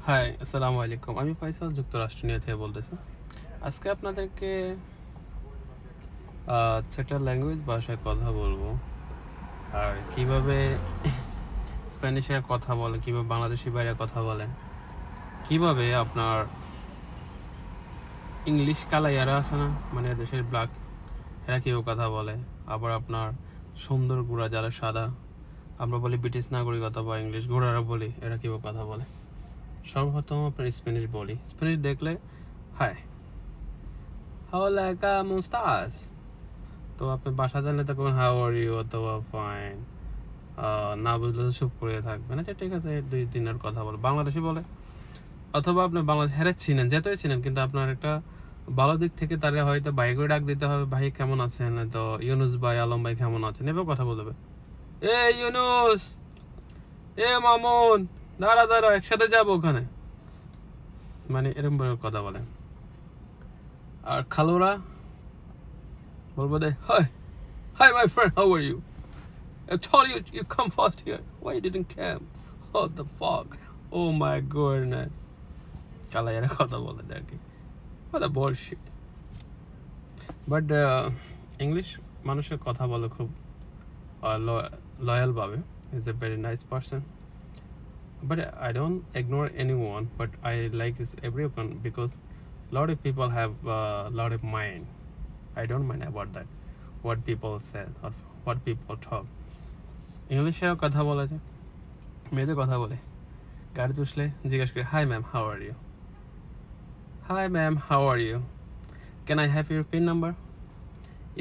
High, আসসালামু আলাইকুম। আমি ফয়সাল যুক্তরাষ্ট্র নিয়ে থেকে বলতেছি। আজকে আপনাদেরকে সেটার ল্যাঙ্গুয়েজ ভাষায় কথা বলবো, আর কিভাবে স্প্যানিশের কথা বলে, কিভাবে বাংলাদেশি বাইরে কথা বলে, কিভাবে আপনার ইংলিশ কালাইয়ারা আছে না, মানে দেশের ব্ল্যাক, এরা কীভাবে কথা বলে। আবার আপনার সুন্দর গুড়া যারা সাদা, আমরা বলি ব্রিটিশ নাগরিক অথবা ইংলিশ ঘোড়ারা বলি, এরা কীভাবে কথা বলে। সর্বপ্রথম আপনার স্প্যানিশ বলি। স্প্যানিশ দেখলে হাই, hola, ¿cómo estás? তো আপনি বাসা জানলে তখন হাউ আর ইউ অথবা ফাইন, না বুঝলে তো চুপ করে থাকবেন। আচ্ছা ঠিক আছে, 2 দিনের কথা বলে বাংলাদেশি বলে, অথবা আপনি বাংলাদেশ হেরে চিনেন, যেতই চিনেন, কিন্তু আপনার একটা ভালো দিক থেকে তারা হয়তো ভাই করে ডাক দিতে হবে, ভাই কেমন আছেন, তো ইউনুস ভাই, আলম ভাই কেমন আছেন, এভাবে কথা বলবে। এ ইউনুস, এ মামুন, দাঁড়া দাঁড়া, একসাথে যাবো ওখানে, মানে এরকম ভাবে কথা বলে। আর খালোরা বলবো দে, hi my friend, how are you? I told you you come first here. Why you didn't come? What the fuck? Oh my goodness. কালাইয়ারা কথা বলে আর কি, what a bullshit. But English মানুষের কথা বলে খুব loyal ভাবে. He's a very nice person. But I don't ignore anyone, but I like everyone because a lot of people have a lot of mind. I don't mind about that, what people say or what people talk. ইংলিশেও কথা বলা যায়, মেয়েদের কথা বলে, গাড়ি তুসলে জিজ্ঞেস করে, hi ma'am, how are you? Hi ma'am, how are you? Can I have your pin number?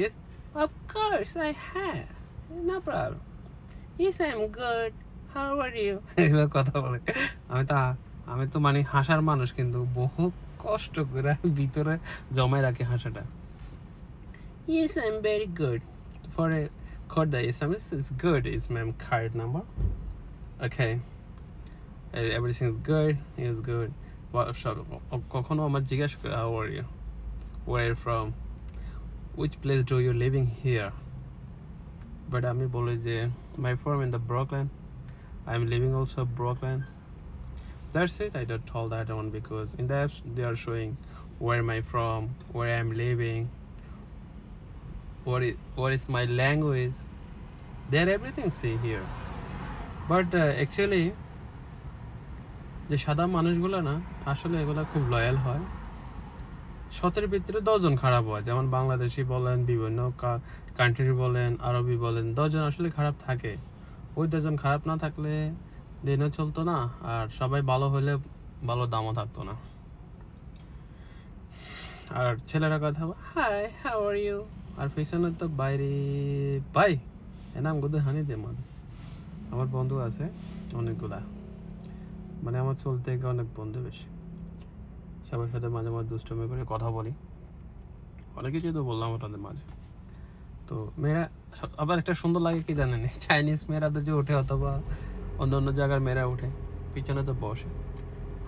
Yes, of course I have, no problem. Yes, I am good, how are you? এগুলো কথা বলে। আমি তো মানে হাসার মানুষ, কিন্তু বহু কষ্ট করে ভিতরে জমায় রাখি হাসাটা। Yes, I'm very good. For a code the SMS is good. Is my card number? Okay. Everything is good. Is good. কখনো আমার জিজ্ঞাসা করে, how are you? Where are you from? Which place do you living here? But আমি বলি যে my firm in the Brooklyn. I'm living also Brooklyn. That's it. I don't tell that one because in the apps they are showing where am I from, where I'm living, what is my language. They're everything see here. But actually যে সাদা মানুষগুলো না, আসলে এগুলো খুব loyal হয়। 7-এর ভিতরে 10 জন খারাপ হয়, যেমন বাংলাদেশি বলেন, বিভিন্ন কান্ট্রি বলেন, আরবি বলেন, 10 জন আসলে খারাপ থাকে। ওই 10 জন খারাপ না থাকলে দিনও চলতো না, আর সবাই ভালো হলে ভালো দামও থাকতো না। আর ছেলেরা কথা বলে, হাই, হাউ আর ইউ? আর পিছনে তো বাইরে ভাই, এনাম গোদে হানি দে মাঝে। আমার বন্ধু আছে অনেকগুলা, মানে আমার চলতে গিয়ে অনেক বন্ধু বেশি, সবার সাথে মাঝে মাঝে দুষ্টমি করে কথা বলি, অনেক কিছুই তো বললাম ওটাদের মাঝে। তো মেয়েরা আবার একটা সুন্দর লাগে কি জানেন, চাইনিজ মেয়েরা তো যে ওঠে অথবা অন্য অন্য জায়গার মেয়েরা উঠে, পিছনে তো বসে,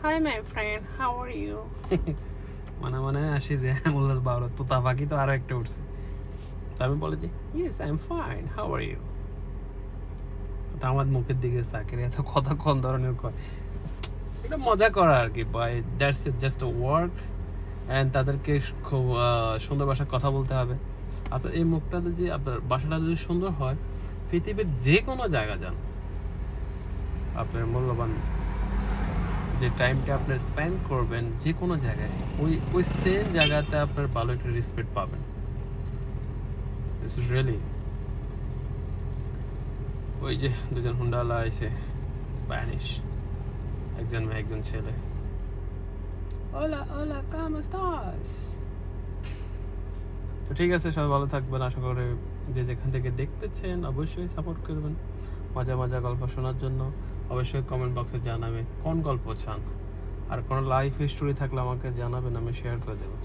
hi my friend, how are you? মানে আসি যে বললাম বাবা তোতা পাখি তো আরো একটা উঠছে। তো আমি বলে যে yes I am fine, how are you? তো আমার মুখের দিকে চাকরি এত কথা কোন ধরনের কয়, এটা মজা করা আর কি, by that's it, just a work. And তাদেরকে খুব সুন্দর ভাষায় কথা বলতে হবে। আপনার এই মুখটা যদি, আপনার ভাষাটা যদি সুন্দর হয়, পৃথিবীর যে কোনো জায়গা যান, আপনার মূল্যবান যে টাইমটা আপনার স্পেন্ড করবেন যে কোনো জায়গায়, ওই সেম জায়গাতে আপনার ভালো একটা রেসপেক্ট পাবেন। This is really. ওই যে 2 জন হুন্ডালা আছে স্প্যানিশ, একজন মেয়ে একজন ছেলে, hola hola ¿cómo estás? তো ঠিক আছে, সবাই ভালো থাকবেন। আশা করি যে যেখান থেকে দেখতেছেন অবশ্যই সাপোর্ট করবেন। মজা মজা গল্প শোনার জন্য অবশ্যই কমেন্ট বক্সে জানাবেন কোন গল্প চান, আর কোনো লাইফ হিস্টোরি থাকলে আমাকে জানাবেন, আমি শেয়ার করে দেবো।